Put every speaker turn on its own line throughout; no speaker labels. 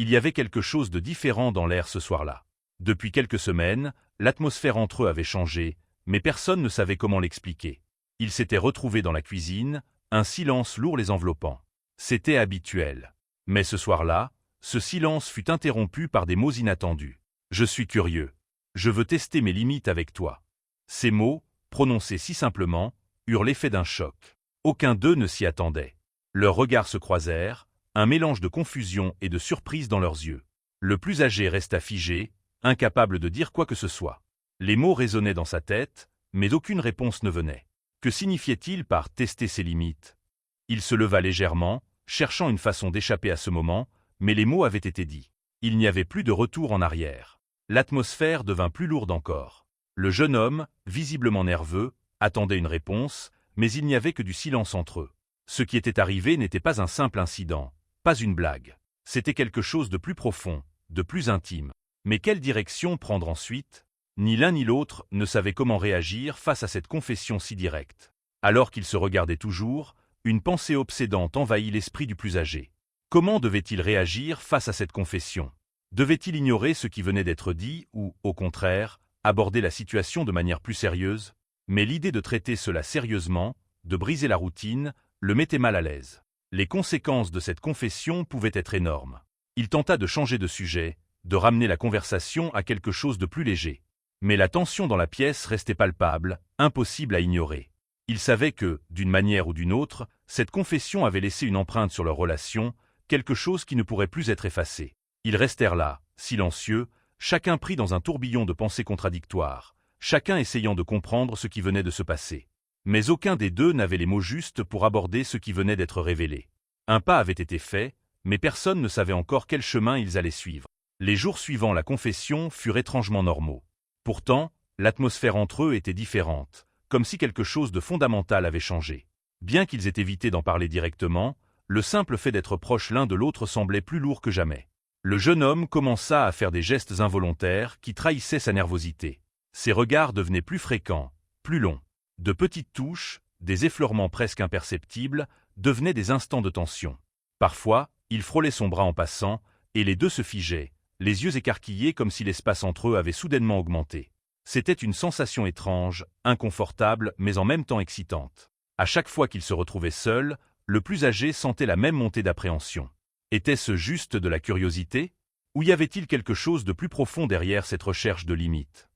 Il y avait quelque chose de différent dans l'air ce soir-là. Depuis quelques semaines, l'atmosphère entre eux avait changé, mais personne ne savait comment l'expliquer. Ils s'étaient retrouvés dans la cuisine, un silence lourd les enveloppant. C'était habituel. Mais ce soir-là, ce silence fut interrompu par des mots inattendus. « Je suis curieux. Je veux tester mes limites avec toi. » Ces mots, prononcés si simplement, eurent l'effet d'un choc. Aucun d'eux ne s'y attendait. Leurs regards se croisèrent, un mélange de confusion et de surprise dans leurs yeux. Le plus âgé resta figé, incapable de dire quoi que ce soit. Les mots résonnaient dans sa tête, mais aucune réponse ne venait. Que signifiait-il par « tester ses limites » ? Il se leva légèrement, cherchant une façon d'échapper à ce moment, mais les mots avaient été dits. Il n'y avait plus de retour en arrière. L'atmosphère devint plus lourde encore. Le jeune homme, visiblement nerveux, attendait une réponse, mais il n'y avait que du silence entre eux. Ce qui était arrivé n'était pas un simple incident, pas une blague. C'était quelque chose de plus profond, de plus intime. Mais quelle direction prendre ensuite ? Ni l'un ni l'autre ne savait comment réagir face à cette confession si directe. Alors qu'ils se regardaient toujours, une pensée obsédante envahit l'esprit du plus âgé. Comment devait-il réagir face à cette confession ? Devait-il ignorer ce qui venait d'être dit ou, au contraire, aborder la situation de manière plus sérieuse ? Mais l'idée de traiter cela sérieusement, de briser la routine, le mettait mal à l'aise. Les conséquences de cette confession pouvaient être énormes. Il tenta de changer de sujet, de ramener la conversation à quelque chose de plus léger. Mais la tension dans la pièce restait palpable, impossible à ignorer. Il savait que, d'une manière ou d'une autre, cette confession avait laissé une empreinte sur leur relation, quelque chose qui ne pourrait plus être effacé. Ils restèrent là, silencieux, chacun pris dans un tourbillon de pensées contradictoires, chacun essayant de comprendre ce qui venait de se passer. Mais aucun des deux n'avait les mots justes pour aborder ce qui venait d'être révélé. Un pas avait été fait, mais personne ne savait encore quel chemin ils allaient suivre. Les jours suivant la confession furent étrangement normaux. Pourtant, l'atmosphère entre eux était différente, comme si quelque chose de fondamental avait changé. Bien qu'ils aient évité d'en parler directement, le simple fait d'être proches l'un de l'autre semblait plus lourd que jamais. Le jeune homme commença à faire des gestes involontaires qui trahissaient sa nervosité. Ses regards devenaient plus fréquents, plus longs. De petites touches, des effleurements presque imperceptibles, devenaient des instants de tension. Parfois, il frôlait son bras en passant, et les deux se figeaient, les yeux écarquillés comme si l'espace entre eux avait soudainement augmenté. C'était une sensation étrange, inconfortable, mais en même temps excitante. À chaque fois qu'il se retrouvait seul, le plus âgé sentait la même montée d'appréhension. Était-ce juste de la curiosité ? Ou y avait-il quelque chose de plus profond derrière cette recherche de limites ?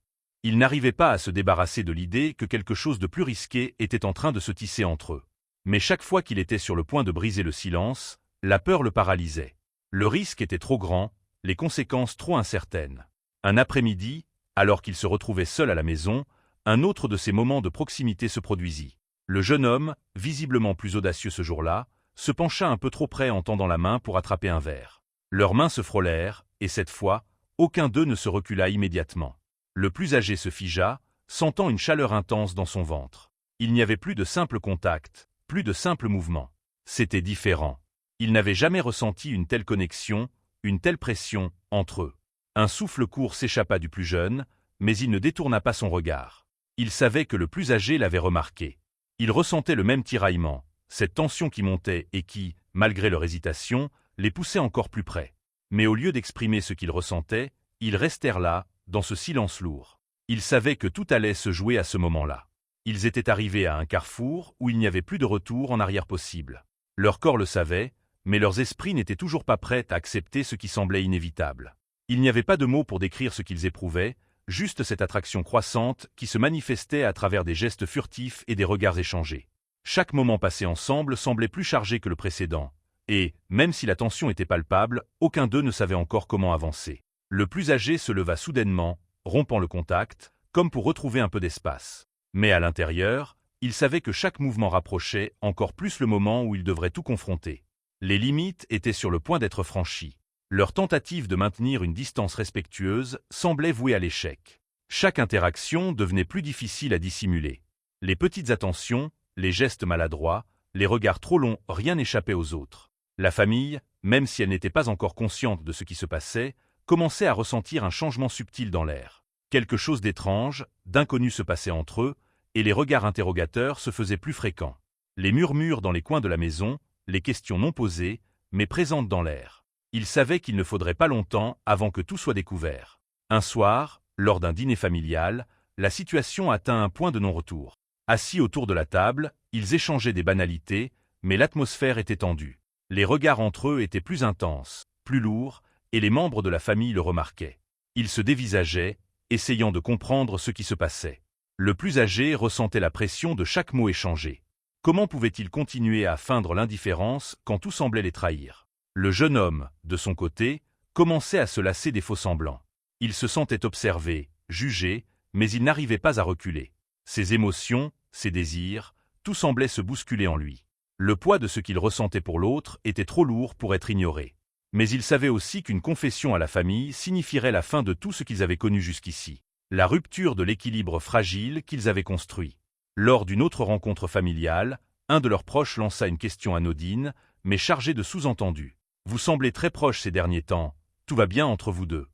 Il n'arrivait pas à se débarrasser de l'idée que quelque chose de plus risqué était en train de se tisser entre eux. Mais chaque fois qu'il était sur le point de briser le silence, la peur le paralysait. Le risque était trop grand, les conséquences trop incertaines. Un après-midi, alors qu'il se retrouvait seul à la maison, un autre de ces moments de proximité se produisit. Le jeune homme, visiblement plus audacieux ce jour-là, se pencha un peu trop près en tendant la main pour attraper un verre. Leurs mains se frôlèrent, et cette fois, aucun d'eux ne se recula immédiatement. Le plus âgé se figea, sentant une chaleur intense dans son ventre. Il n'y avait plus de simple contact, plus de simple mouvement. C'était différent. Il n'avait jamais ressenti une telle connexion, une telle pression, entre eux. Un souffle court s'échappa du plus jeune, mais il ne détourna pas son regard. Il savait que le plus âgé l'avait remarqué. Il ressentait le même tiraillement, cette tension qui montait et qui, malgré leur hésitation, les poussait encore plus près. Mais au lieu d'exprimer ce qu'ils ressentaient, ils restèrent là, dans ce silence lourd. Ils savaient que tout allait se jouer à ce moment-là. Ils étaient arrivés à un carrefour où il n'y avait plus de retour en arrière possible. Leur corps le savait, mais leurs esprits n'étaient toujours pas prêts à accepter ce qui semblait inévitable. Il n'y avait pas de mots pour décrire ce qu'ils éprouvaient, juste cette attraction croissante qui se manifestait à travers des gestes furtifs et des regards échangés. Chaque moment passé ensemble semblait plus chargé que le précédent, et, même si la tension était palpable, aucun d'eux ne savait encore comment avancer. Le plus âgé se leva soudainement, rompant le contact, comme pour retrouver un peu d'espace. Mais à l'intérieur, il savait que chaque mouvement rapprochait encore plus le moment où il devrait tout confronter. Les limites étaient sur le point d'être franchies. Leur tentative de maintenir une distance respectueuse semblait vouée à l'échec. Chaque interaction devenait plus difficile à dissimuler. Les petites attentions, les gestes maladroits, les regards trop longs, rien n'échappait aux autres. La famille, même si elle n'était pas encore consciente de ce qui se passait, commençait à ressentir un changement subtil dans l'air. Quelque chose d'étrange, d'inconnu se passait entre eux, et les regards interrogateurs se faisaient plus fréquents. Les murmures dans les coins de la maison, les questions non posées, mais présentes dans l'air. Il savait qu'il ne faudrait pas longtemps avant que tout soit découvert. Un soir, lors d'un dîner familial, la situation atteint un point de non-retour. Assis autour de la table, ils échangeaient des banalités, mais l'atmosphère était tendue. Les regards entre eux étaient plus intenses, plus lourds, et les membres de la famille le remarquaient. Ils se dévisageaient, essayant de comprendre ce qui se passait. Le plus âgé ressentait la pression de chaque mot échangé. Comment pouvait-il continuer à feindre l'indifférence quand tout semblait les trahir? Le jeune homme, de son côté, commençait à se lasser des faux-semblants. Il se sentait observé, jugé, mais il n'arrivait pas à reculer. Ses émotions, ses désirs, tout semblait se bousculer en lui. Le poids de ce qu'il ressentait pour l'autre était trop lourd pour être ignoré. Mais il savait aussi qu'une confession à la famille signifierait la fin de tout ce qu'ils avaient connu jusqu'ici. La rupture de l'équilibre fragile qu'ils avaient construit. Lors d'une autre rencontre familiale, un de leurs proches lança une question anodine, mais chargée de sous-entendus. « Vous semblez très proches ces derniers temps, tout va bien entre vous deux ?»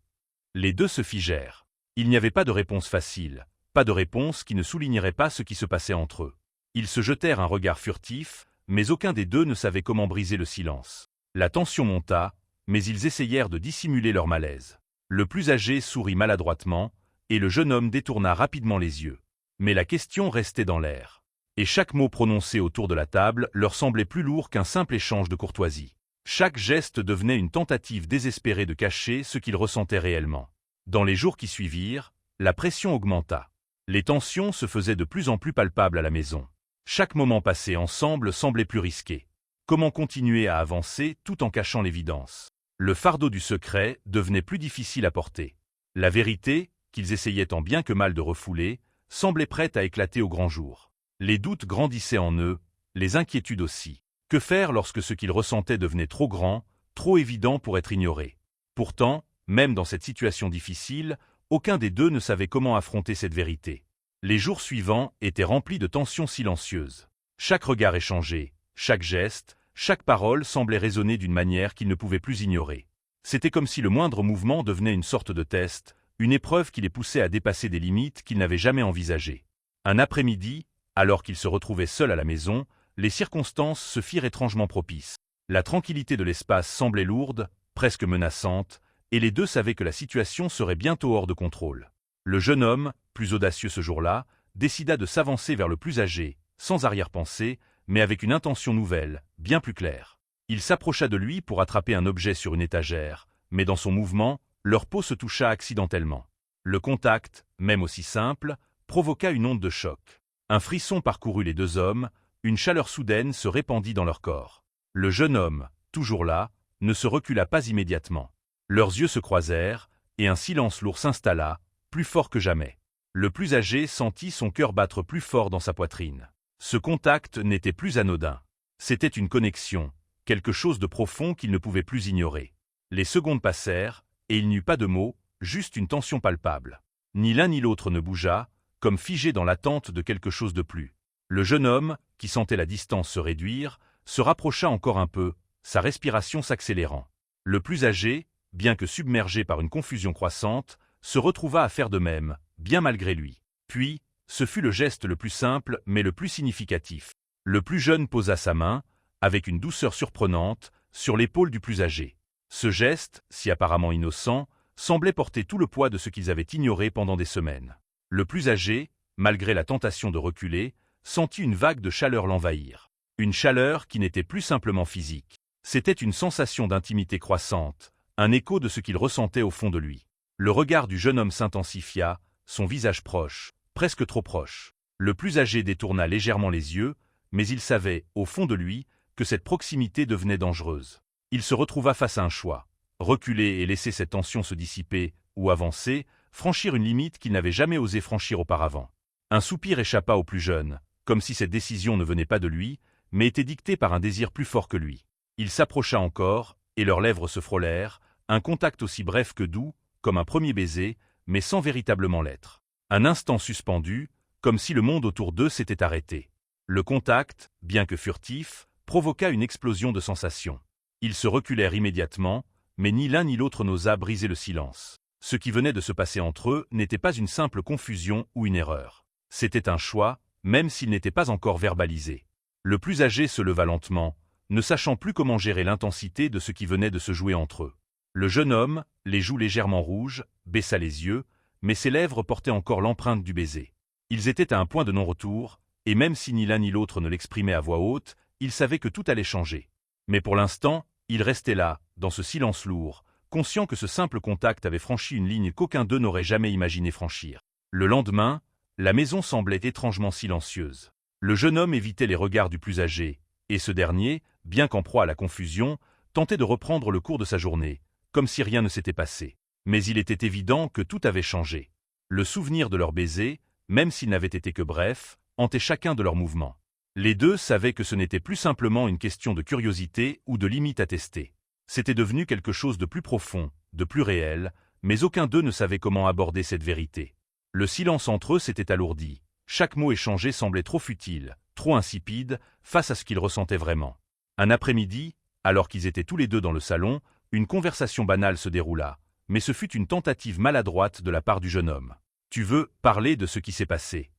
Les deux se figèrent. Il n'y avait pas de réponse facile, pas de réponse qui ne soulignerait pas ce qui se passait entre eux. Ils se jetèrent un regard furtif, mais aucun des deux ne savait comment briser le silence. La tension monta, mais ils essayèrent de dissimuler leur malaise. Le plus âgé sourit maladroitement, et le jeune homme détourna rapidement les yeux. Mais la question restait dans l'air. Et chaque mot prononcé autour de la table leur semblait plus lourd qu'un simple échange de courtoisie. Chaque geste devenait une tentative désespérée de cacher ce qu'ils ressentaient réellement. Dans les jours qui suivirent, la pression augmenta. Les tensions se faisaient de plus en plus palpables à la maison. Chaque moment passé ensemble semblait plus risqué. Comment continuer à avancer tout en cachant l'évidence? Le fardeau du secret devenait plus difficile à porter. La vérité, qu'ils essayaient tant bien que mal de refouler, semblait prête à éclater au grand jour. Les doutes grandissaient en eux, les inquiétudes aussi. Que faire lorsque ce qu'ils ressentaient devenait trop grand, trop évident pour être ignoré? Pourtant, même dans cette situation difficile, aucun des deux ne savait comment affronter cette vérité. Les jours suivants étaient remplis de tensions silencieuses. Chaque regard échangé, chaque geste, chaque parole semblait résonner d'une manière qu'ils ne pouvaient plus ignorer. C'était comme si le moindre mouvement devenait une sorte de test, une épreuve qui les poussait à dépasser des limites qu'ils n'avaient jamais envisagées. Un après-midi, alors qu'ils se retrouvaient seuls à la maison, les circonstances se firent étrangement propices. La tranquillité de l'espace semblait lourde, presque menaçante, et les deux savaient que la situation serait bientôt hors de contrôle. Le jeune homme, plus audacieux ce jour-là, décida de s'avancer vers le plus âgé, sans arrière-pensée, mais avec une intention nouvelle, bien plus claire. Il s'approcha de lui pour attraper un objet sur une étagère, mais dans son mouvement, leur peau se toucha accidentellement. Le contact, même aussi simple, provoqua une onde de choc. Un frisson parcourut les deux hommes, une chaleur soudaine se répandit dans leur corps. Le jeune homme, toujours là, ne se recula pas immédiatement. Leurs yeux se croisèrent, et un silence lourd s'installa, plus fort que jamais. Le plus âgé sentit son cœur battre plus fort dans sa poitrine. Ce contact n'était plus anodin. C'était une connexion, quelque chose de profond qu'il ne pouvait plus ignorer. Les secondes passèrent, et il n'y eut pas de mots, juste une tension palpable. Ni l'un ni l'autre ne bougea, comme figé dans l'attente de quelque chose de plus. Le jeune homme, qui sentait la distance se réduire, se rapprocha encore un peu, sa respiration s'accélérant. Le plus âgé, bien que submergé par une confusion croissante, se retrouva à faire de même, bien malgré lui. Puis, ce fut le geste le plus simple mais le plus significatif. Le plus jeune posa sa main, avec une douceur surprenante, sur l'épaule du plus âgé. Ce geste, si apparemment innocent, semblait porter tout le poids de ce qu'ils avaient ignoré pendant des semaines. Le plus âgé, malgré la tentation de reculer, sentit une vague de chaleur l'envahir. Une chaleur qui n'était plus simplement physique. C'était une sensation d'intimité croissante, un écho de ce qu'il ressentait au fond de lui. Le regard du jeune homme s'intensifia, son visage proche, presque trop proche. Le plus âgé détourna légèrement les yeux, mais il savait, au fond de lui, que cette proximité devenait dangereuse. Il se retrouva face à un choix. Reculer et laisser cette tension se dissiper, ou avancer, franchir une limite qu'il n'avait jamais osé franchir auparavant. Un soupir échappa au plus jeune, comme si cette décision ne venait pas de lui, mais était dictée par un désir plus fort que lui. Il s'approcha encore, et leurs lèvres se frôlèrent, un contact aussi bref que doux, comme un premier baiser, mais sans véritablement l'être. Un instant suspendu, comme si le monde autour d'eux s'était arrêté. Le contact, bien que furtif, provoqua une explosion de sensations. Ils se reculèrent immédiatement, mais ni l'un ni l'autre n'osa briser le silence. Ce qui venait de se passer entre eux n'était pas une simple confusion ou une erreur. C'était un choix, même s'il n'était pas encore verbalisé. Le plus âgé se leva lentement, ne sachant plus comment gérer l'intensité de ce qui venait de se jouer entre eux. Le jeune homme, les joues légèrement rouges, baissa les yeux, mais ses lèvres portaient encore l'empreinte du baiser. Ils étaient à un point de non-retour, et même si ni l'un ni l'autre ne l'exprimaient à voix haute, ils savaient que tout allait changer. Mais pour l'instant, ils restaient là, dans ce silence lourd, conscients que ce simple contact avait franchi une ligne qu'aucun d'eux n'aurait jamais imaginé franchir. Le lendemain, la maison semblait étrangement silencieuse. Le jeune homme évitait les regards du plus âgé, et ce dernier, bien qu'en proie à la confusion, tentait de reprendre le cours de sa journée, comme si rien ne s'était passé. Mais il était évident que tout avait changé. Le souvenir de leur baiser, même s'il n'avait été que bref, hantait chacun de leurs mouvements. Les deux savaient que ce n'était plus simplement une question de curiosité ou de limite à tester. C'était devenu quelque chose de plus profond, de plus réel, mais aucun d'eux ne savait comment aborder cette vérité. Le silence entre eux s'était alourdi. Chaque mot échangé semblait trop futile, trop insipide, face à ce qu'ils ressentaient vraiment. Un après-midi, alors qu'ils étaient tous les deux dans le salon, une conversation banale se déroula, mais ce fut une tentative maladroite de la part du jeune homme. « Tu veux parler de ce qui s'est passé ?»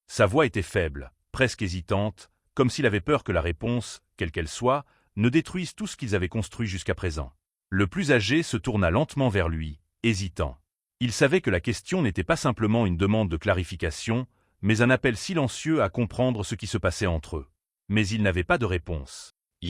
Sa voix était faible, presque hésitante, comme s'il avait peur que la réponse, quelle qu'elle soit, ne détruise tout ce qu'ils avaient construit jusqu'à présent. Le plus âgé se tourna lentement vers lui, hésitant. Il savait que la question n'était pas simplement une demande de clarification, mais un appel silencieux à comprendre ce qui se passait entre eux. Mais il n'avait pas de réponse. «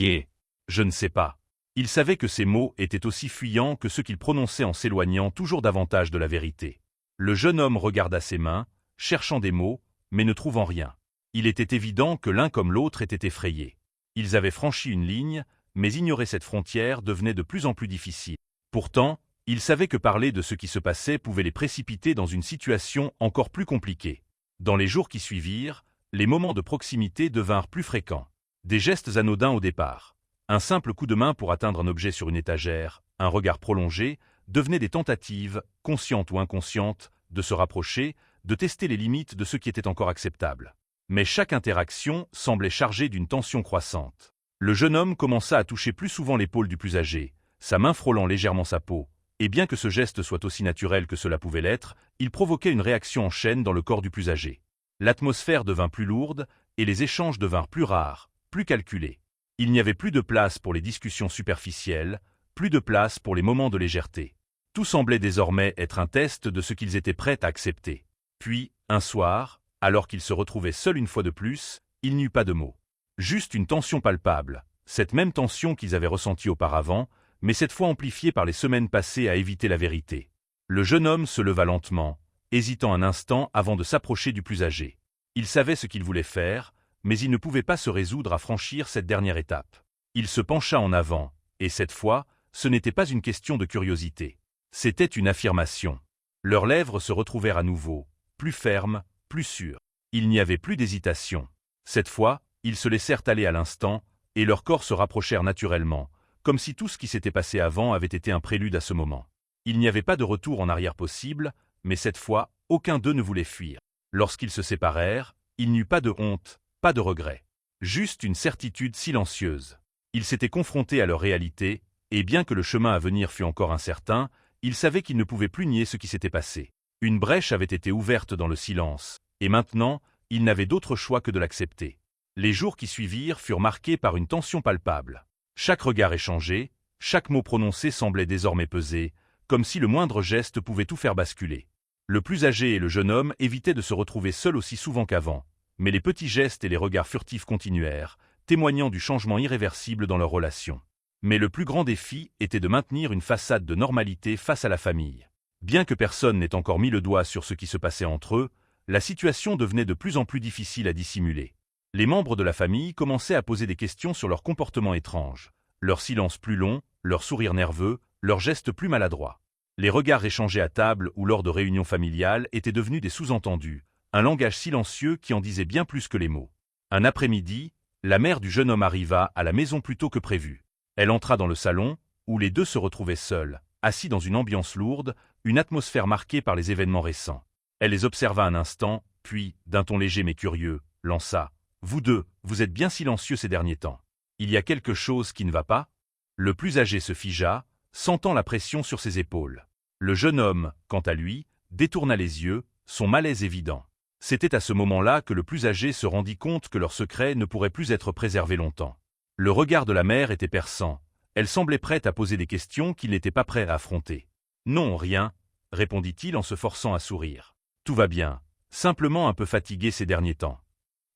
Je ne sais pas. » Il savait que ces mots étaient aussi fuyants que ceux qu'il prononçait en s'éloignant toujours davantage de la vérité. Le jeune homme regarda ses mains, cherchant des mots, mais ne trouvant rien. Il était évident que l'un comme l'autre était effrayé. Ils avaient franchi une ligne, mais ignorer cette frontière devenait de plus en plus difficile. Pourtant, ils savaient que parler de ce qui se passait pouvait les précipiter dans une situation encore plus compliquée. Dans les jours qui suivirent, les moments de proximité devinrent plus fréquents. Des gestes anodins au départ. Un simple coup de main pour atteindre un objet sur une étagère, un regard prolongé, devenaient des tentatives, conscientes ou inconscientes, de se rapprocher, de tester les limites de ce qui était encore acceptable. Mais chaque interaction semblait chargée d'une tension croissante. Le jeune homme commença à toucher plus souvent l'épaule du plus âgé, sa main frôlant légèrement sa peau, et bien que ce geste soit aussi naturel que cela pouvait l'être, il provoquait une réaction en chaîne dans le corps du plus âgé. L'atmosphère devint plus lourde, et les échanges devinrent plus rares, plus calculés. Il n'y avait plus de place pour les discussions superficielles, plus de place pour les moments de légèreté. Tout semblait désormais être un test de ce qu'ils étaient prêts à accepter. Puis, un soir, alors qu'ils se retrouvaient seuls une fois de plus, il n'y eut pas de mots. Juste une tension palpable, cette même tension qu'ils avaient ressentie auparavant, mais cette fois amplifiée par les semaines passées à éviter la vérité. Le jeune homme se leva lentement, hésitant un instant avant de s'approcher du plus âgé. Il savait ce qu'il voulait faire, mais il ne pouvait pas se résoudre à franchir cette dernière étape. Il se pencha en avant, et cette fois, ce n'était pas une question de curiosité. C'était une affirmation. Leurs lèvres se retrouvèrent à nouveau, plus fermes, plus sûres. Il n'y avait plus d'hésitation. Cette fois, ils se laissèrent aller à l'instant, et leurs corps se rapprochèrent naturellement, comme si tout ce qui s'était passé avant avait été un prélude à ce moment. Il n'y avait pas de retour en arrière possible, mais cette fois, aucun d'eux ne voulait fuir. Lorsqu'ils se séparèrent, il n'y eut pas de honte, pas de regret. Juste une certitude silencieuse. Ils s'étaient confrontés à leur réalité, et bien que le chemin à venir fût encore incertain, ils savaient qu'ils ne pouvaient plus nier ce qui s'était passé. Une brèche avait été ouverte dans le silence, et maintenant, ils n'avaient d'autre choix que de l'accepter. Les jours qui suivirent furent marqués par une tension palpable. Chaque regard échangé, chaque mot prononcé semblait désormais peser, comme si le moindre geste pouvait tout faire basculer. Le plus âgé et le jeune homme évitaient de se retrouver seuls aussi souvent qu'avant, mais les petits gestes et les regards furtifs continuèrent, témoignant du changement irréversible dans leur relation. Mais le plus grand défi était de maintenir une façade de normalité face à la famille. Bien que personne n'ait encore mis le doigt sur ce qui se passait entre eux, la situation devenait de plus en plus difficile à dissimuler. Les membres de la famille commençaient à poser des questions sur leur comportement étrange, leur silence plus long, leur sourire nerveux, leurs gestes plus maladroits. Les regards échangés à table ou lors de réunions familiales étaient devenus des sous-entendus, un langage silencieux qui en disait bien plus que les mots. Un après-midi, la mère du jeune homme arriva à la maison plus tôt que prévu. Elle entra dans le salon, où les deux se retrouvaient seuls, assis dans une ambiance lourde, une atmosphère marquée par les événements récents. Elle les observa un instant, puis, d'un ton léger mais curieux, lança « Vous deux, vous êtes bien silencieux ces derniers temps. Il y a quelque chose qui ne va pas ?» Le plus âgé se figea, sentant la pression sur ses épaules. Le jeune homme, quant à lui, détourna les yeux, son malaise évident. C'était à ce moment-là que le plus âgé se rendit compte que leur secret ne pourrait plus être préservé longtemps. Le regard de la mère était perçant. Elle semblait prête à poser des questions qu'il n'était pas prêt à affronter. « Non, rien », répondit-il en se forçant à sourire. « Tout va bien, simplement un peu fatigué ces derniers temps. »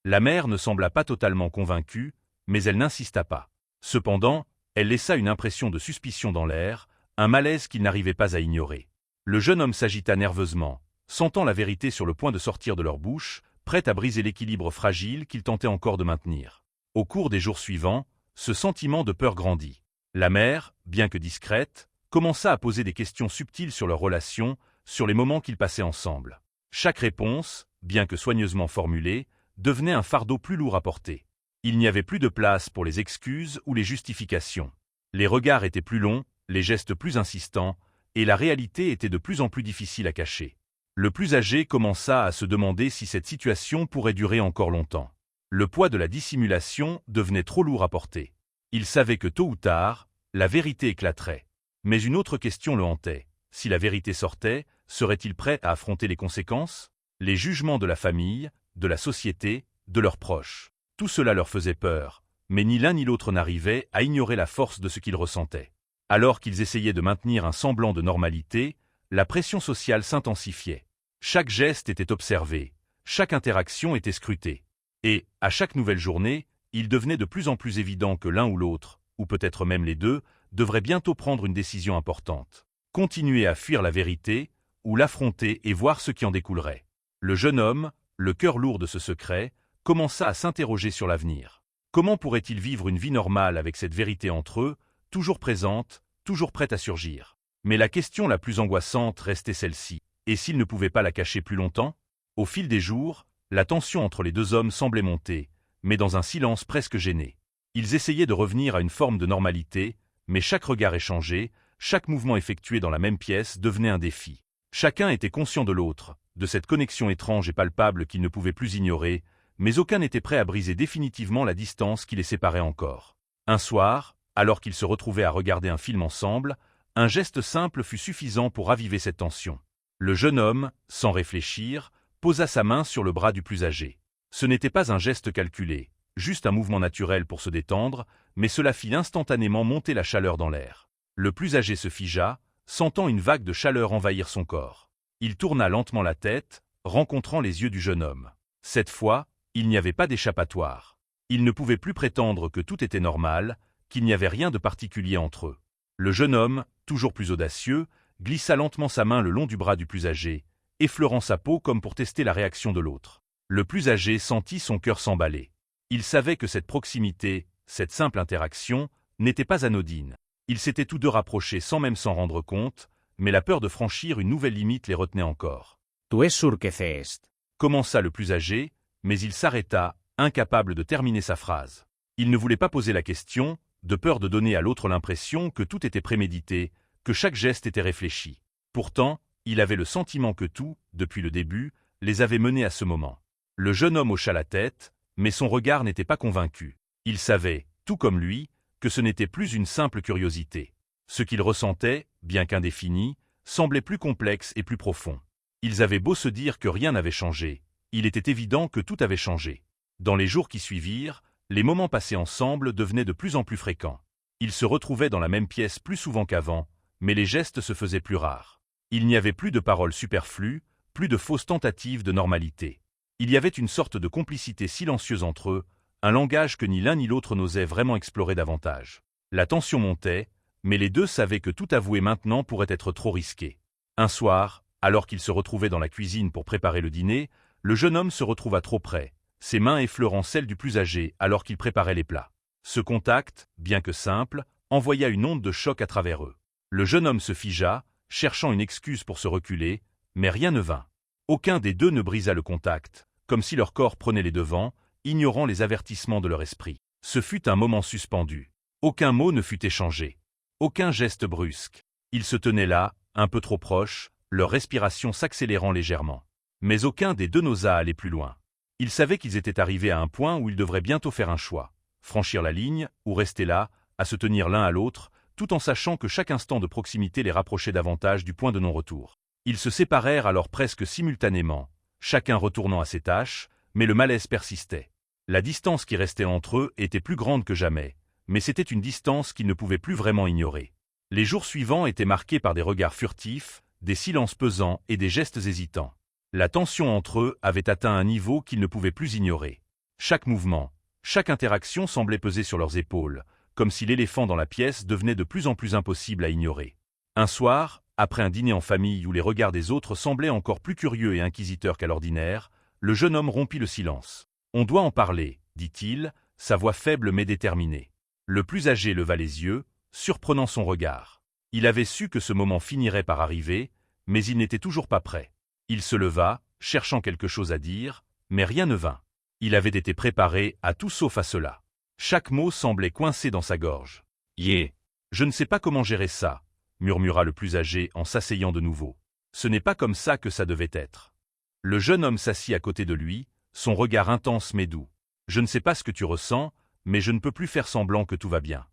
La mère ne sembla pas totalement convaincue, mais elle n'insista pas. Cependant, elle laissa une impression de suspicion dans l'air, un malaise qu'il n'arrivait pas à ignorer. Le jeune homme s'agita nerveusement, sentant la vérité sur le point de sortir de leur bouche, prêt à briser l'équilibre fragile qu'il tentait encore de maintenir. Au cours des jours suivants, ce sentiment de peur grandit. La mère, bien que discrète, commença à poser des questions subtiles sur leur relation, sur les moments qu'ils passaient ensemble. Chaque réponse, bien que soigneusement formulée, devenait un fardeau plus lourd à porter. Il n'y avait plus de place pour les excuses ou les justifications. Les regards étaient plus longs, les gestes plus insistants, et la réalité était de plus en plus difficile à cacher. Le plus âgé commença à se demander si cette situation pourrait durer encore longtemps. Le poids de la dissimulation devenait trop lourd à porter. Il savait que tôt ou tard, la vérité éclaterait. Mais une autre question le hantait. Si la vérité sortait, serait-il prêt à affronter les conséquences? Les jugements de la famille, de la société, de leurs proches. Tout cela leur faisait peur, mais ni l'un ni l'autre n'arrivait à ignorer la force de ce qu'ils ressentaient. Alors qu'ils essayaient de maintenir un semblant de normalité, la pression sociale s'intensifiait. Chaque geste était observé, chaque interaction était scrutée. Et, à chaque nouvelle journée, il devenait de plus en plus évident que l'un ou l'autre, ou peut-être même les deux, devrait bientôt prendre une décision importante. Continuer à fuir la vérité, ou l'affronter et voir ce qui en découlerait. Le jeune homme, le cœur lourd de ce secret, commença à s'interroger sur l'avenir. Comment pourrait-il vivre une vie normale avec cette vérité entre eux, toujours présente, toujours prête à surgir? Mais la question la plus angoissante restait celle-ci. Et s'il ne pouvait pas la cacher plus longtemps? Au fil des jours, la tension entre les deux hommes semblait monter, mais dans un silence presque gêné. Ils essayaient de revenir à une forme de normalité, mais chaque regard échangé, chaque mouvement effectué dans la même pièce devenait un défi. Chacun était conscient de l'autre, de cette connexion étrange et palpable qu'ils ne pouvaient plus ignorer, mais aucun n'était prêt à briser définitivement la distance qui les séparait encore. Un soir, alors qu'ils se retrouvaient à regarder un film ensemble, un geste simple fut suffisant pour raviver cette tension. Le jeune homme, sans réfléchir, posa sa main sur le bras du plus âgé. Ce n'était pas un geste calculé, juste un mouvement naturel pour se détendre, mais cela fit instantanément monter la chaleur dans l'air. Le plus âgé se figea, sentant une vague de chaleur envahir son corps. Il tourna lentement la tête, rencontrant les yeux du jeune homme. Cette fois, il n'y avait pas d'échappatoire. Il ne pouvait plus prétendre que tout était normal, qu'il n'y avait rien de particulier entre eux. Le jeune homme, toujours plus audacieux, glissa lentement sa main le long du bras du plus âgé, effleurant sa peau comme pour tester la réaction de l'autre. Le plus âgé sentit son cœur s'emballer. Il savait que cette proximité, cette simple interaction, n'était pas anodine. Ils s'étaient tous deux rapprochés sans même s'en rendre compte, mais la peur de franchir une nouvelle limite les retenait encore.
« Tu es sûr que c'est esto ?»
Commença le plus âgé, mais il s'arrêta, incapable de terminer sa phrase. Il ne voulait pas poser la question, de peur de donner à l'autre l'impression que tout était prémédité, que chaque geste était réfléchi. Pourtant, il avait le sentiment que tout, depuis le début, les avait menés à ce moment. Le jeune homme hocha la tête, mais son regard n'était pas convaincu. Il savait, tout comme lui, que ce n'était plus une simple curiosité. Ce qu'il ressentait, bien qu'indéfini, semblait plus complexe et plus profond. Ils avaient beau se dire que rien n'avait changé, il était évident que tout avait changé. Dans les jours qui suivirent, les moments passés ensemble devenaient de plus en plus fréquents. Ils se retrouvaient dans la même pièce plus souvent qu'avant, mais les gestes se faisaient plus rares. Il n'y avait plus de paroles superflues, plus de fausses tentatives de normalité. Il y avait une sorte de complicité silencieuse entre eux, un langage que ni l'un ni l'autre n'osait vraiment explorer davantage. La tension montait, mais les deux savaient que tout avouer maintenant pourrait être trop risqué. Un soir, alors qu'ils se retrouvaient dans la cuisine pour préparer le dîner, le jeune homme se retrouva trop près, ses mains effleurant celles du plus âgé alors qu'il préparait les plats. Ce contact, bien que simple, envoya une onde de choc à travers eux. Le jeune homme se figea, cherchant une excuse pour se reculer, mais rien ne vint. Aucun des deux ne brisa le contact, comme si leur corps prenait les devants, ignorant les avertissements de leur esprit. Ce fut un moment suspendu. Aucun mot ne fut échangé. Aucun geste brusque. Ils se tenaient là, un peu trop proches, leur respiration s'accélérant légèrement. Mais aucun des deux n'osa aller plus loin. Ils savaient qu'ils étaient arrivés à un point où ils devraient bientôt faire un choix. Franchir la ligne, ou rester là, à se tenir l'un à l'autre, tout en sachant que chaque instant de proximité les rapprochait davantage du point de non-retour. Ils se séparèrent alors presque simultanément, chacun retournant à ses tâches, mais le malaise persistait. La distance qui restait entre eux était plus grande que jamais, mais c'était une distance qu'il ne pouvait plus vraiment ignorer. Les jours suivants étaient marqués par des regards furtifs, des silences pesants et des gestes hésitants. La tension entre eux avait atteint un niveau qu'ils ne pouvaient plus ignorer. Chaque mouvement, chaque interaction semblait peser sur leurs épaules, comme si l'éléphant dans la pièce devenait de plus en plus impossible à ignorer. Un soir, après un dîner en famille où les regards des autres semblaient encore plus curieux et inquisiteurs qu'à l'ordinaire, le jeune homme rompit le silence. « On doit en parler », dit-il, sa voix faible mais déterminée. Le plus âgé leva les yeux, surprenant son regard. Il avait su que ce moment finirait par arriver, mais il n'était toujours pas prêt. Il se leva, cherchant quelque chose à dire, mais rien ne vint. Il avait été préparé à tout sauf à cela. Chaque mot semblait coincé dans sa gorge. « Yeah. Je ne sais pas comment gérer ça », murmura le plus âgé en s'asseyant de nouveau. « Ce n'est pas comme ça que ça devait être. » Le jeune homme s'assit à côté de lui, son regard intense mais doux. « Je ne sais pas ce que tu ressens, mais je ne peux plus faire semblant que tout va bien. »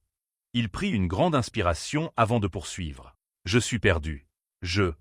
Il prit une grande inspiration avant de poursuivre. « Je suis perdu. Je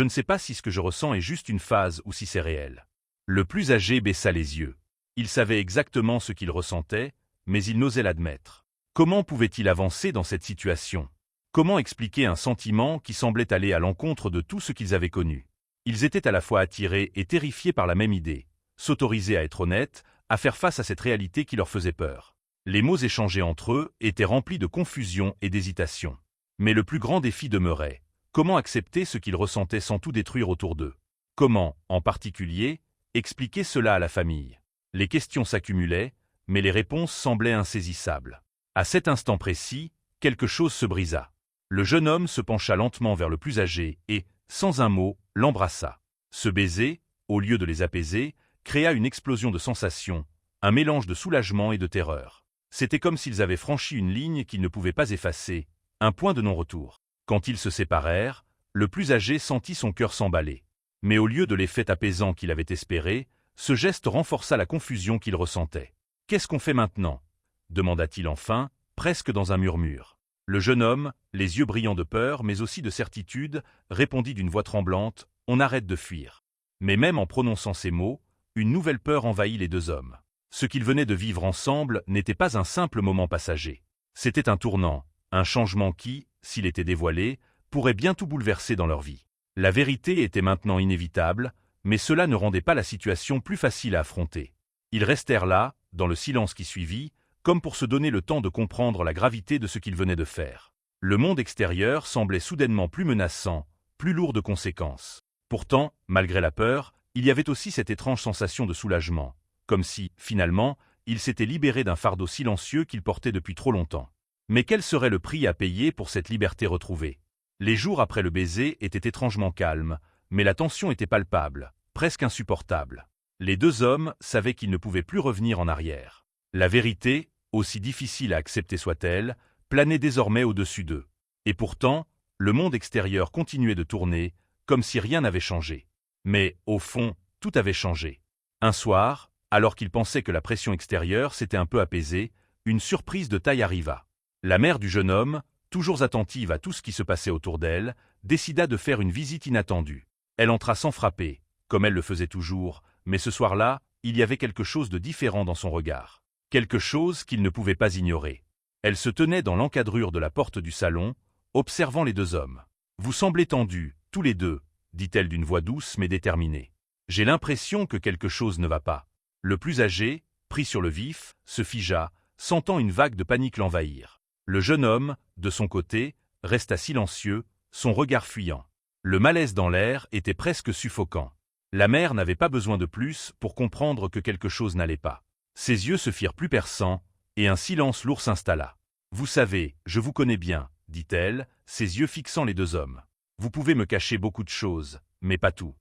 ne sais pas si ce que je ressens est juste une phase ou si c'est réel. » Le plus âgé baissa les yeux. Il savait exactement ce qu'il ressentait, mais il n'osait l'admettre. Comment pouvait-il avancer dans cette situation? Comment expliquer un sentiment qui semblait aller à l'encontre de tout ce qu'ils avaient connu? Ils étaient à la fois attirés et terrifiés par la même idée, s'autoriser à être honnêtes, à faire face à cette réalité qui leur faisait peur. Les mots échangés entre eux étaient remplis de confusion et d'hésitation. Mais le plus grand défi demeurait. Comment accepter ce qu'ils ressentaient sans tout détruire autour d'eux? Comment, en particulier, expliquer cela à la famille? Les questions s'accumulaient, mais les réponses semblaient insaisissables. À cet instant précis, quelque chose se brisa. Le jeune homme se pencha lentement vers le plus âgé et, sans un mot, l'embrassa. Ce baiser, au lieu de les apaiser, créa une explosion de sensations, un mélange de soulagement et de terreur. C'était comme s'ils avaient franchi une ligne qu'ils ne pouvaient pas effacer, un point de non-retour. Quand ils se séparèrent, le plus âgé sentit son cœur s'emballer. Mais au lieu de l'effet apaisant qu'il avait espéré, ce geste renforça la confusion qu'il ressentait. « Qu'est-ce qu'on fait maintenant » demanda-t-il enfin, presque dans un murmure. Le jeune homme, les yeux brillants de peur mais aussi de certitude, répondit d'une voix tremblante « On arrête de fuir ». Mais même en prononçant ces mots, une nouvelle peur envahit les deux hommes. Ce qu'ils venaient de vivre ensemble n'était pas un simple moment passager. C'était un tournant, un changement qui, s'il était dévoilé, pourrait bien tout bouleverser dans leur vie. La vérité était maintenant inévitable, mais cela ne rendait pas la situation plus facile à affronter. Ils restèrent là, dans le silence qui suivit, comme pour se donner le temps de comprendre la gravité de ce qu'ils venaient de faire. Le monde extérieur semblait soudainement plus menaçant, plus lourd de conséquences. Pourtant, malgré la peur, il y avait aussi cette étrange sensation de soulagement, comme si, finalement, ils s'étaient libérés d'un fardeau silencieux qu'ils portaient depuis trop longtemps. Mais quel serait le prix à payer pour cette liberté retrouvée? Les jours après le baiser étaient étrangement calmes, mais la tension était palpable, presque insupportable. Les deux hommes savaient qu'ils ne pouvaient plus revenir en arrière. La vérité, aussi difficile à accepter soit-elle, planait désormais au-dessus d'eux. Et pourtant, le monde extérieur continuait de tourner, comme si rien n'avait changé. Mais, au fond, tout avait changé. Un soir, alors qu'ils pensaient que la pression extérieure s'était un peu apaisée, une surprise de taille arriva. La mère du jeune homme, toujours attentive à tout ce qui se passait autour d'elle, décida de faire une visite inattendue. Elle entra sans frapper, comme elle le faisait toujours, mais ce soir-là, il y avait quelque chose de différent dans son regard. Quelque chose qu'il ne pouvait pas ignorer. Elle se tenait dans l'encadrure de la porte du salon, observant les deux hommes. « Vous semblez tendus, tous les deux », dit-elle d'une voix douce mais déterminée. « J'ai l'impression que quelque chose ne va pas. » Le plus âgé, pris sur le vif, se figea, sentant une vague de panique l'envahir. Le jeune homme, de son côté, resta silencieux, son regard fuyant. Le malaise dans l'air était presque suffocant. La mère n'avait pas besoin de plus pour comprendre que quelque chose n'allait pas. Ses yeux se firent plus perçants, et un silence lourd s'installa. « Vous savez, je vous connais bien, » dit-elle, ses yeux fixant les deux hommes. « Vous pouvez me cacher beaucoup de choses, mais pas tout. »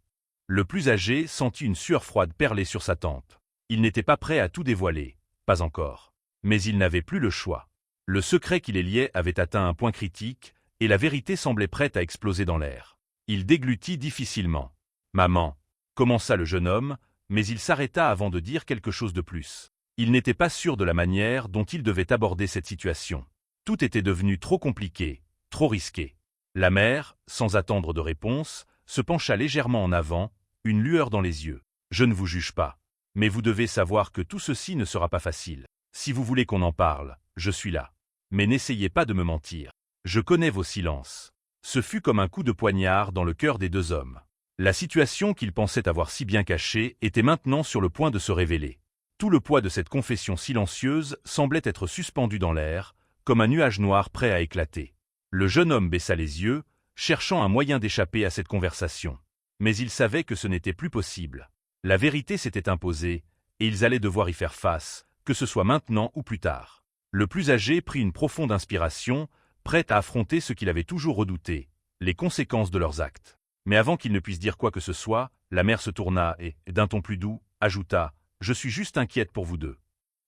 Le plus âgé sentit une sueur froide perler sur sa tempe. Il n'était pas prêt à tout dévoiler, pas encore. Mais il n'avait plus le choix. Le secret qui les liait avait atteint un point critique, et la vérité semblait prête à exploser dans l'air. Il déglutit difficilement. « Maman » commença le jeune homme, mais il s'arrêta avant de dire quelque chose de plus. Il n'était pas sûr de la manière dont il devait aborder cette situation. Tout était devenu trop compliqué, trop risqué. La mère, sans attendre de réponse, se pencha légèrement en avant, une lueur dans les yeux. « Je ne vous juge pas. Mais vous devez savoir que tout ceci ne sera pas facile. Si vous voulez qu'on en parle, je suis là. » Mais n'essayez pas de me mentir. Je connais vos silences. Ce fut comme un coup de poignard dans le cœur des deux hommes. La situation qu'ils pensaient avoir si bien cachée était maintenant sur le point de se révéler. Tout le poids de cette confession silencieuse semblait être suspendu dans l'air, comme un nuage noir prêt à éclater. Le jeune homme baissa les yeux, cherchant un moyen d'échapper à cette conversation. Mais il savait que ce n'était plus possible. La vérité s'était imposée, et ils allaient devoir y faire face, que ce soit maintenant ou plus tard. Le plus âgé prit une profonde inspiration, prêt à affronter ce qu'il avait toujours redouté, les conséquences de leurs actes. Mais avant qu'il ne puisse dire quoi que ce soit, la mère se tourna et, d'un ton plus doux, ajouta « Je suis juste inquiète pour vous deux ».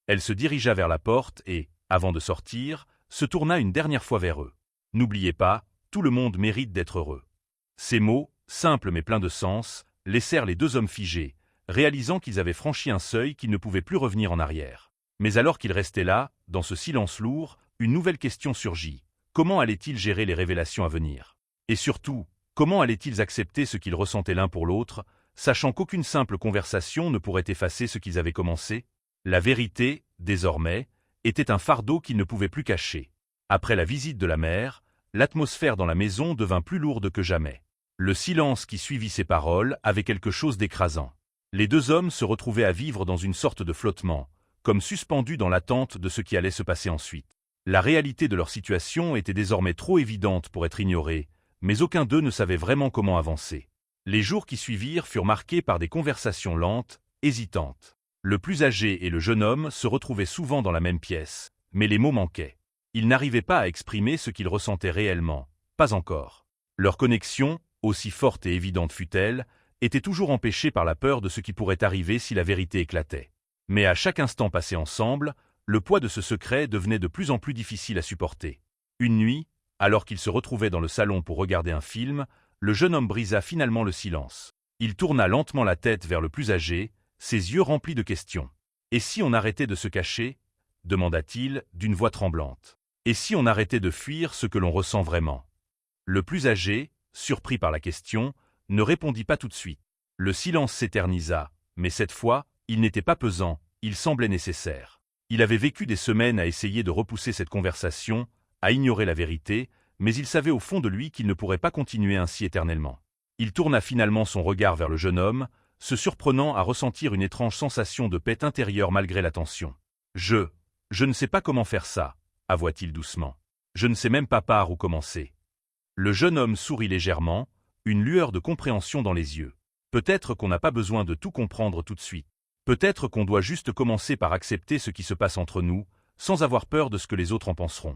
Elle se dirigea vers la porte et, avant de sortir, se tourna une dernière fois vers eux. « N'oubliez pas, tout le monde mérite d'être heureux ». Ces mots, simples mais pleins de sens, laissèrent les deux hommes figés, réalisant qu'ils avaient franchi un seuil qu'ils ne pouvaient plus revenir en arrière. Mais alors qu'ils restaient là, dans ce silence lourd, une nouvelle question surgit. Comment allaient-ils gérer les révélations à venir? Et surtout, comment allaient-ils accepter ce qu'ils ressentaient l'un pour l'autre, sachant qu'aucune simple conversation ne pourrait effacer ce qu'ils avaient commencé? La vérité, désormais, était un fardeau qu'ils ne pouvaient plus cacher. Après la visite de la mère, l'atmosphère dans la maison devint plus lourde que jamais. Le silence qui suivit ces paroles avait quelque chose d'écrasant. Les deux hommes se retrouvaient à vivre dans une sorte de flottement, comme suspendus dans l'attente de ce qui allait se passer ensuite. La réalité de leur situation était désormais trop évidente pour être ignorée, mais aucun d'eux ne savait vraiment comment avancer. Les jours qui suivirent furent marqués par des conversations lentes, hésitantes. Le plus âgé et le jeune homme se retrouvaient souvent dans la même pièce, mais les mots manquaient. Ils n'arrivaient pas à exprimer ce qu'ils ressentaient réellement, pas encore. Leur connexion, aussi forte et évidente fût-elle, était toujours empêchée par la peur de ce qui pourrait arriver si la vérité éclatait. Mais à chaque instant passé ensemble, le poids de ce secret devenait de plus en plus difficile à supporter. Une nuit, alors qu'ils se retrouvaient dans le salon pour regarder un film, le jeune homme brisa finalement le silence. Il tourna lentement la tête vers le plus âgé, ses yeux remplis de questions. « Et si on arrêtait de se cacher » demanda-t-il d'une voix tremblante. « Et si on arrêtait de fuir ce que l'on ressent vraiment » Le plus âgé, surpris par la question, ne répondit pas tout de suite. Le silence s'éternisa, mais cette fois, il n'était pas pesant, il semblait nécessaire. Il avait vécu des semaines à essayer de repousser cette conversation, à ignorer la vérité, mais il savait au fond de lui qu'il ne pourrait pas continuer ainsi éternellement. Il tourna finalement son regard vers le jeune homme, se surprenant à ressentir une étrange sensation de paix intérieure malgré la tension. « Je ne sais pas comment faire ça », avoua-t-il doucement. « Je ne sais même pas par où commencer. » Le jeune homme sourit légèrement, une lueur de compréhension dans les yeux. Peut-être qu'on n'a pas besoin de tout comprendre tout de suite. Peut-être qu'on doit juste commencer par accepter ce qui se passe entre nous, sans avoir peur de ce que les autres en penseront.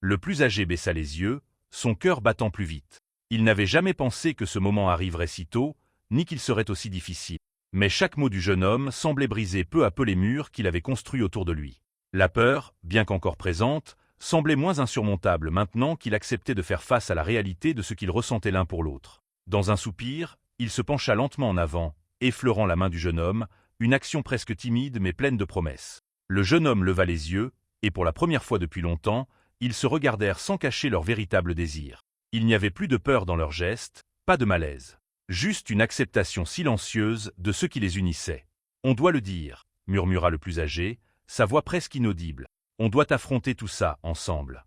Le plus âgé baissa les yeux, son cœur battant plus vite. Il n'avait jamais pensé que ce moment arriverait si tôt, ni qu'il serait aussi difficile. Mais chaque mot du jeune homme semblait briser peu à peu les murs qu'il avait construits autour de lui. La peur, bien qu'encore présente, semblait moins insurmontable maintenant qu'il acceptait de faire face à la réalité de ce qu'ils ressentaient l'un pour l'autre. Dans un soupir, il se pencha lentement en avant, effleurant la main du jeune homme, une action presque timide mais pleine de promesses. Le jeune homme leva les yeux, et pour la première fois depuis longtemps, ils se regardèrent sans cacher leur véritable désir. Il n'y avait plus de peur dans leurs gestes, pas de malaise. Juste une acceptation silencieuse de ce qui les unissait. « On doit le dire », murmura le plus âgé, sa voix presque inaudible. « On doit affronter tout ça, ensemble. »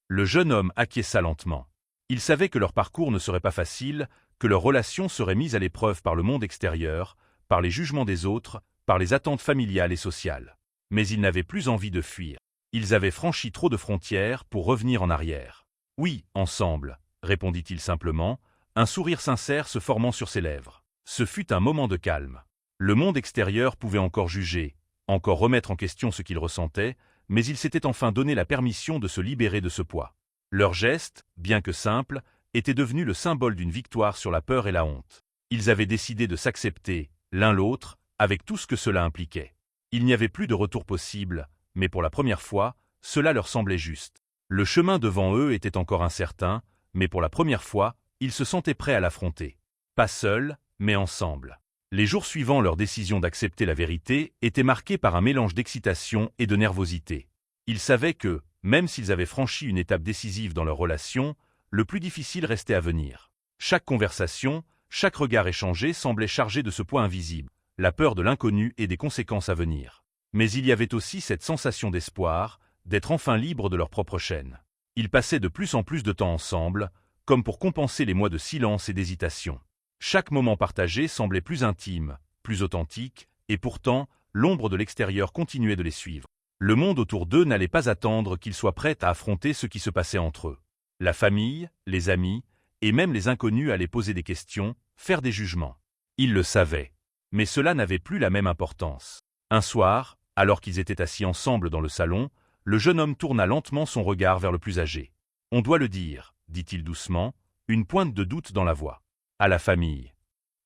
Le jeune homme acquiesça lentement. Il savait que leur parcours ne serait pas facile, que leur relation serait mise à l'épreuve par le monde extérieur, par les jugements des autres, par les attentes familiales et sociales. Mais ils n'avaient plus envie de fuir. Ils avaient franchi trop de frontières pour revenir en arrière. « Oui, ensemble », répondit-il simplement, un sourire sincère se formant sur ses lèvres. Ce fut un moment de calme. Le monde extérieur pouvait encore juger, encore remettre en question ce qu'ils ressentaient, mais ils s'étaient enfin donné la permission de se libérer de ce poids. Leur geste, bien que simple, était devenu le symbole d'une victoire sur la peur et la honte. Ils avaient décidé de s'accepter, l'un l'autre, avec tout ce que cela impliquait. Il n'y avait plus de retour possible, mais pour la première fois, cela leur semblait juste. Le chemin devant eux était encore incertain, mais pour la première fois, ils se sentaient prêts à l'affronter. Pas seuls, mais ensemble. Les jours suivant leur décision d'accepter la vérité étaient marqués par un mélange d'excitation et de nervosité. Ils savaient que, même s'ils avaient franchi une étape décisive dans leur relation, le plus difficile restait à venir. Chaque conversation, chaque regard échangé semblait chargé de ce poids invisible, la peur de l'inconnu et des conséquences à venir. Mais il y avait aussi cette sensation d'espoir, d'être enfin libres de leur propre chaîne. Ils passaient de plus en plus de temps ensemble, comme pour compenser les mois de silence et d'hésitation. Chaque moment partagé semblait plus intime, plus authentique, et pourtant, l'ombre de l'extérieur continuait de les suivre. Le monde autour d'eux n'allait pas attendre qu'ils soient prêts à affronter ce qui se passait entre eux. La famille, les amis, et même les inconnus allaient poser des questions, faire des jugements. Ils le savaient. Mais cela n'avait plus la même importance. Un soir, alors qu'ils étaient assis ensemble dans le salon, le jeune homme tourna lentement son regard vers le plus âgé. « On doit le dire », dit-il doucement, une pointe de doute dans la voix. « À la famille. »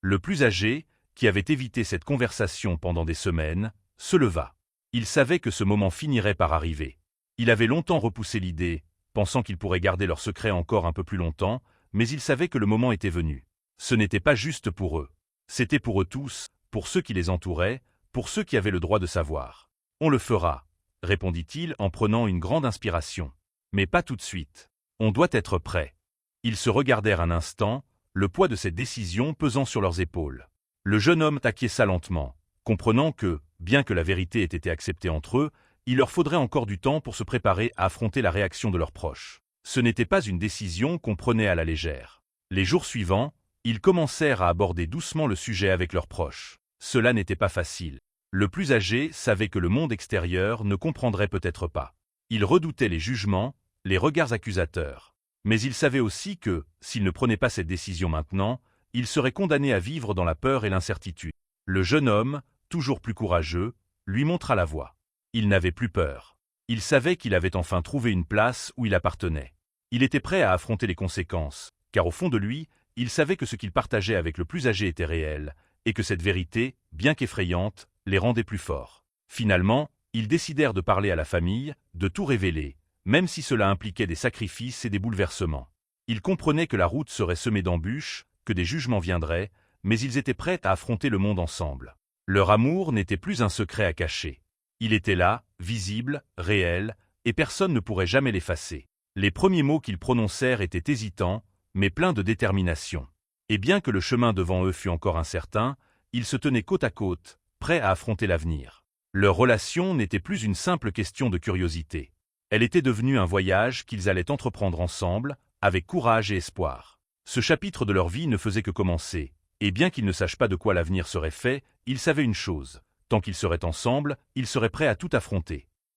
Le plus âgé, qui avait évité cette conversation pendant des semaines, se leva. Il savait que ce moment finirait par arriver. Il avait longtemps repoussé l'idée, pensant qu'ils pourraient garder leur secret encore un peu plus longtemps, mais il savait que le moment était venu. Ce n'était pas juste pour eux. C'était pour eux tous, pour ceux qui les entouraient, pour ceux qui avaient le droit de savoir. « On le fera », répondit-il en prenant une grande inspiration. « Mais pas tout de suite. On doit être prêt. » Ils se regardèrent un instant, le poids de cette décision pesant sur leurs épaules. Le jeune homme acquiesça lentement, comprenant que, bien que la vérité ait été acceptée entre eux, il leur faudrait encore du temps pour se préparer à affronter la réaction de leurs proches. Ce n'était pas une décision qu'on prenait à la légère. Les jours suivants, ils commencèrent à aborder doucement le sujet avec leurs proches. Cela n'était pas facile. Le plus âgé savait que le monde extérieur ne comprendrait peut-être pas. Il redoutait les jugements, les regards accusateurs. Mais il savait aussi que, s'il ne prenait pas cette décision maintenant, il serait condamné à vivre dans la peur et l'incertitude. Le jeune homme, toujours plus courageux, lui montra la voie. Il n'avait plus peur. Il savait qu'il avait enfin trouvé une place où il appartenait. Il était prêt à affronter les conséquences, car au fond de lui, il savait que ce qu'il partageait avec le plus âgé était réel, et que cette vérité, bien qu'effrayante, les rendait plus forts. Finalement, ils décidèrent de parler à la famille, de tout révéler, même si cela impliquait des sacrifices et des bouleversements. Ils comprenaient que la route serait semée d'embûches, que des jugements viendraient, mais ils étaient prêts à affronter le monde ensemble. Leur amour n'était plus un secret à cacher. Il était là, visible, réel, et personne ne pourrait jamais l'effacer. Les premiers mots qu'ils prononcèrent étaient hésitants, mais pleins de détermination. Et bien que le chemin devant eux fût encore incertain, ils se tenaient côte à côte, prêts à affronter l'avenir. Leur relation n'était plus une simple question de curiosité. Elle était devenue un voyage qu'ils allaient entreprendre ensemble, avec courage et espoir. Ce chapitre de leur vie ne faisait que commencer, et bien qu'ils ne sachent pas de quoi l'avenir serait fait, ils savaient une chose. Tant qu'ils seraient ensemble, ils seraient prêts à tout affronter.